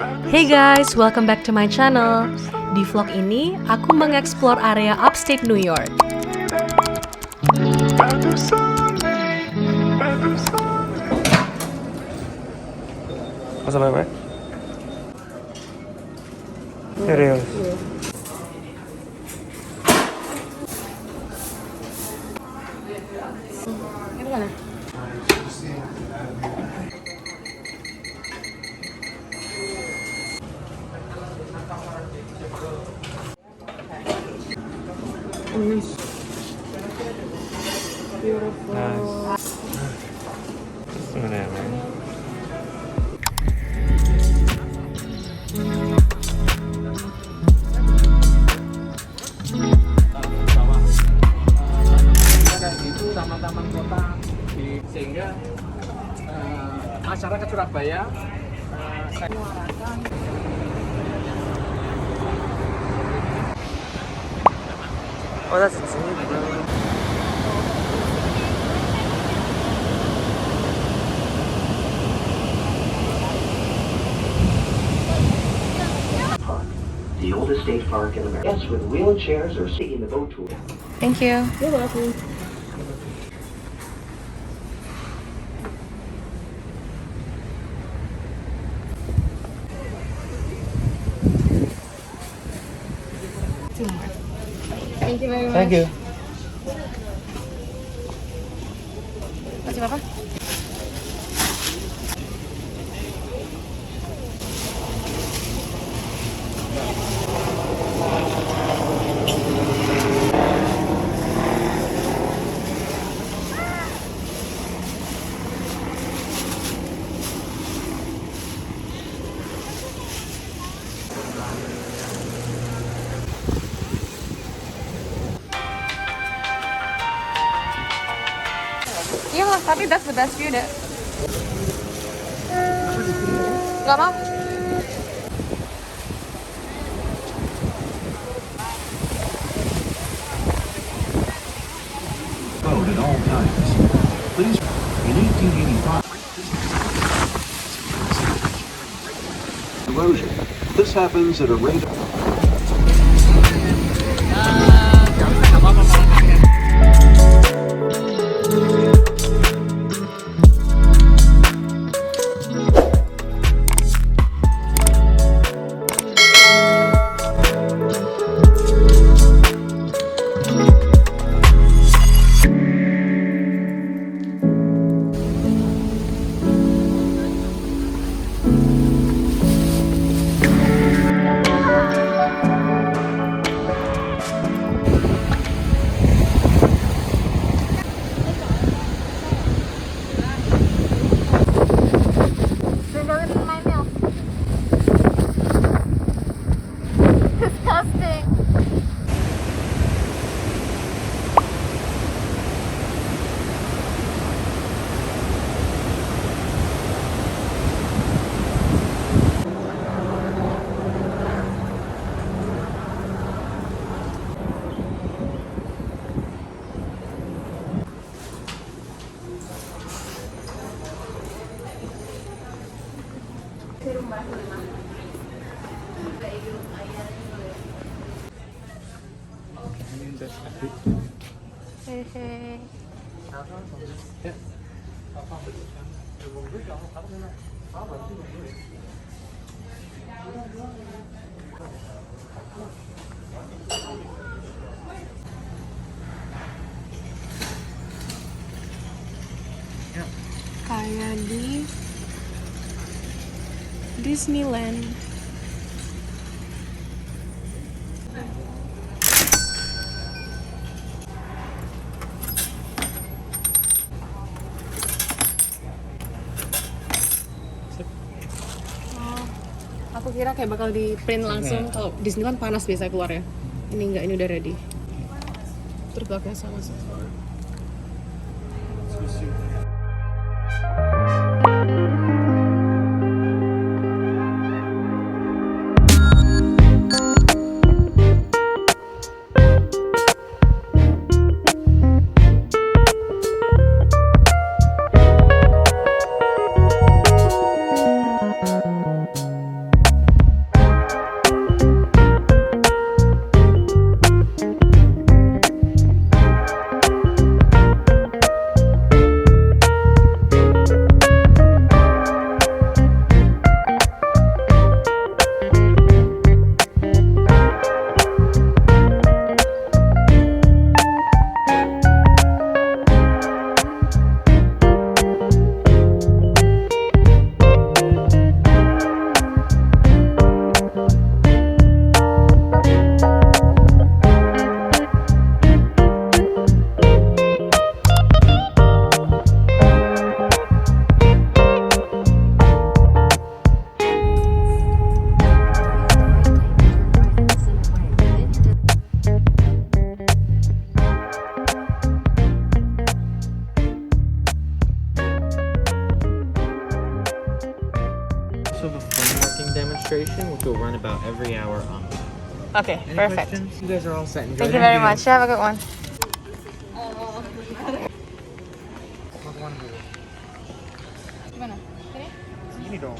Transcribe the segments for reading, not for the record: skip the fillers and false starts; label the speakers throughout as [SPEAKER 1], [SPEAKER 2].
[SPEAKER 1] Hey guys, welcome back to my channel. Di vlog ini, aku mengeksplor area Upstate New York.
[SPEAKER 2] Masa apa? Serius?
[SPEAKER 1] Itu mana? Nice. Beautiful.
[SPEAKER 2] Nice. Sebenarnya.
[SPEAKER 3] Itu taman-taman kota sehingga masyarakat Surabaya saya menyuarakan
[SPEAKER 2] Oh, that's it.
[SPEAKER 4] The oldest state park in America. Yes, with wheelchairs or taking the boat tour.
[SPEAKER 1] Thank you.
[SPEAKER 3] You're welcome.
[SPEAKER 1] Thank you very much.
[SPEAKER 2] Thank you.
[SPEAKER 1] Kasih apa? Iya lah, tapi that's the best view deh. Gak mau?
[SPEAKER 5] Road at all times. Please, in 1885, erosion. This happens at a rate of
[SPEAKER 1] Hehe. Kayak di Disneyland. Aku kira kayak bakal di print langsung. Kalau Disneyland panas biasa keluar ya. Ini enggak, ini udah ready. Terus pakai sama Sofia.
[SPEAKER 6] walking demonstration, which will run about every hour on.
[SPEAKER 1] Okay,
[SPEAKER 6] Any
[SPEAKER 1] perfect.
[SPEAKER 6] questions? You guys are all set. Enjoy
[SPEAKER 1] Thank you
[SPEAKER 6] the
[SPEAKER 1] very
[SPEAKER 6] view.
[SPEAKER 1] much. Have a good one. Gimana? Ini?
[SPEAKER 6] Ini dong.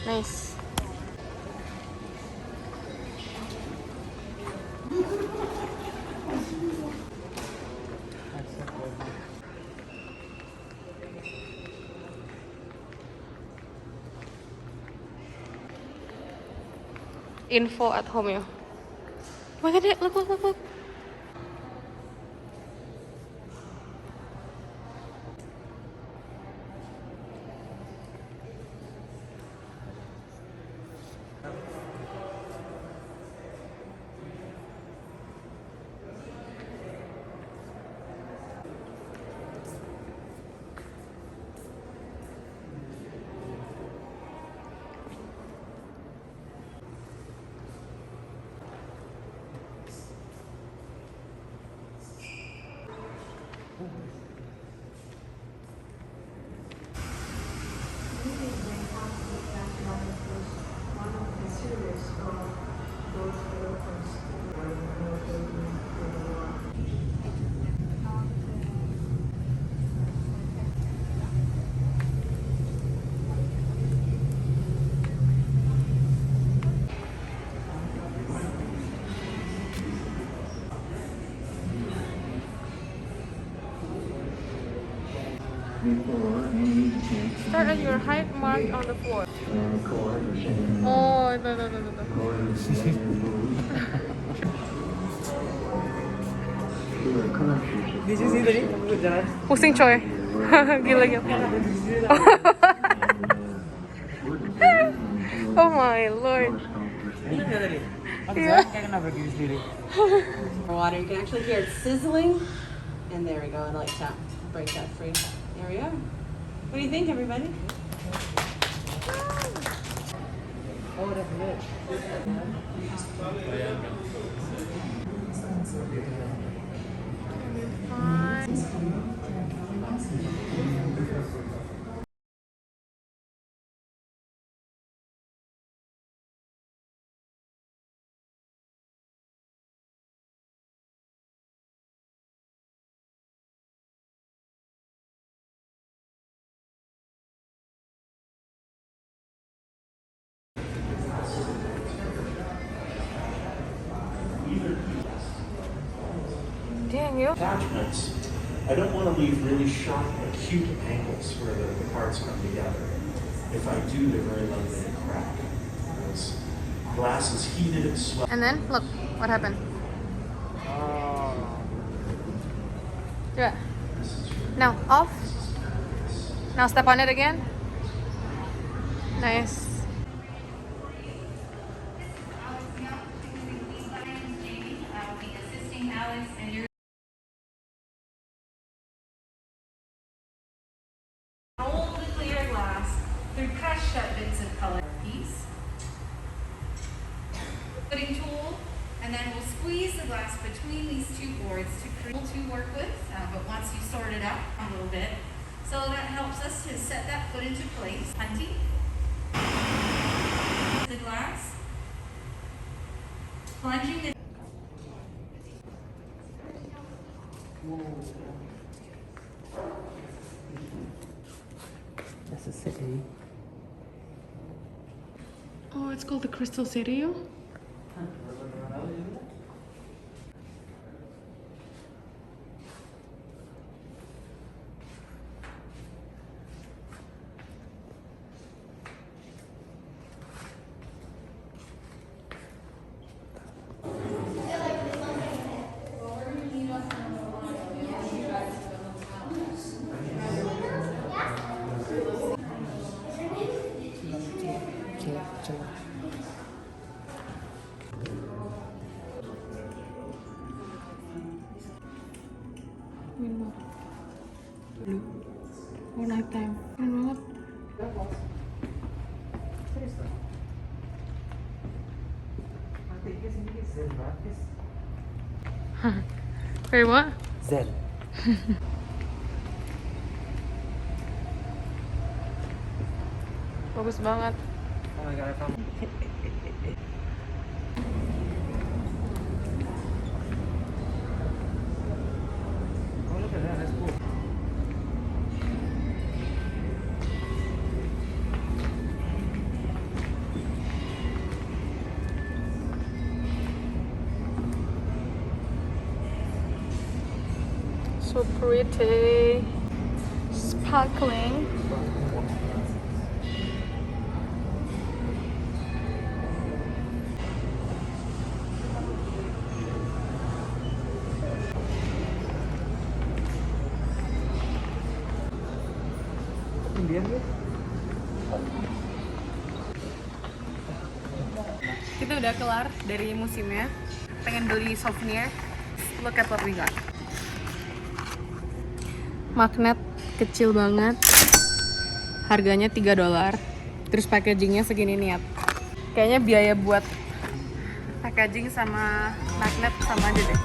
[SPEAKER 1] Nice. Info at home ya. Oh my god, look. Start at your height marked on the floor. Oh, no.
[SPEAKER 6] Di sini tadi kamu jalan.
[SPEAKER 1] Pusing coy. Gila. Oh my lord.
[SPEAKER 6] Ini nggak tadi? Aku
[SPEAKER 1] Yeah.
[SPEAKER 6] kayak kenapa diri sendiri.
[SPEAKER 7] Water, you can actually hear it sizzling. And there we go, and like that, break that free. There we are. What do you think, everybody?
[SPEAKER 6] Oh, udah bener.
[SPEAKER 1] Dang you.
[SPEAKER 5] Attachments. I don't want to leave really sharp, acute angles where the parts come together. If I do, they're very likely to crack. Because glass is heated and swells.
[SPEAKER 1] And then look what happened. Coba. Now off. Now step on it again. Nice.
[SPEAKER 8] Roll the clear glass through crushed up bits of color piece. Putting tool, and then we'll squeeze the glass between these two boards to create to work with, but once you sort it out a little bit, so that helps us to set that foot into place. Hunting the glass, plunging the
[SPEAKER 6] That's a city.
[SPEAKER 1] Oh, it's called the Crystal City. Oh, nighttime. Keren banget.
[SPEAKER 6] Serius tuh? Praktiknya sendiri Z.
[SPEAKER 1] Very what?
[SPEAKER 6] Zen.
[SPEAKER 1] Bagus banget.
[SPEAKER 6] Oh my god, I found. Oh, look at that. That's cool.
[SPEAKER 1] So pretty. Sparkling.
[SPEAKER 6] Indian ya?
[SPEAKER 1] Kita udah kelar dari musimnya. Pengen beli souvenir. Look at what we got. Magnet kecil banget. Harganya $3. Terus packagingnya segini niat. Kayaknya biaya buat packaging sama magnet sama aja deh.